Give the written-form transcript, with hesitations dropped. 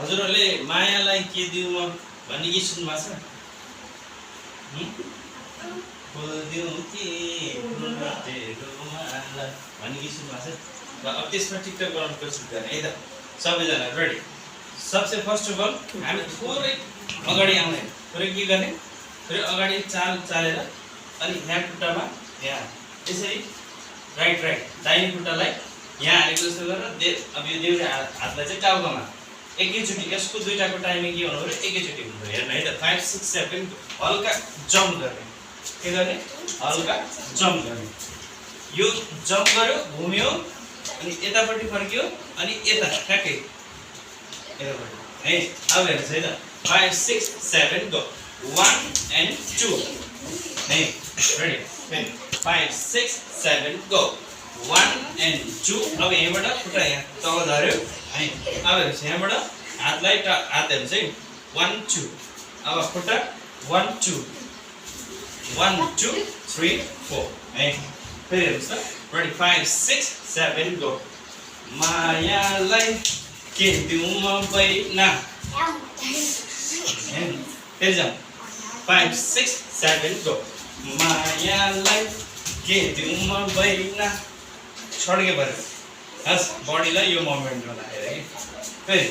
हजुरहरूले मायालाई के दिउँ म भन्ने गीत सुन्नु भएको छ? फुल दिउँ कि फुलतेरो माला भन्ने गीत सुन्नु भएको छ? ल अब त्यसमा टिकटक बनाउनु कोसिस गर्ने है त सबैजना रेडी। सबसे फर्स्ट अफ अल हामी थोरै अगाडि आउने, थोरै के गर्ने, थोरै अगाडि चालेर अनि यहाँ खुट्टामा यहाँ यसरी राइट दाहिने खुट्टालाई यहाँ हालेको जस्तो गरेर अब यो देउरे हातलाई चाहिँ टाउकोमा एकैचोटि, यसको दुईटाको टाइमिङ के हुनु पऱ्यो, एकैचोटि हुनु पऱ्यो। हेर्नु है त 5 6 7 हल्का जम्प गर्ने, के गर्ने, हल्का जम्प गर्ने। यो जम्प गर्यो, घुम्यो अनि यतापट्टि फर्कियो अनि यता ठ्याक्कै यतापट्टि है। अब हेर्नुहोस् है त 5 6 7 गो 1 and 2 है। Ready 5 6 7 go 1 and 2। अब यहाँबाट खुट्टा यहाँ तल धर्यो है। अब हेर्नुहोस् यहाँबाट हातलाई हात हेर्नुहोस् है 1 2। अब खुट्टा 1 2 1 2 3 4 है। फेरि हेर्नुहोस् त रेडी 5 6 7 गो मायालाई के दिउँ म बैना। फेरि जाउँ 5 6 7 गो मायालाई के दिउँ म बैना। छड्के पऱ्यो हस् बडीलाई यो मोमेन्टमा लागेर कि फेरि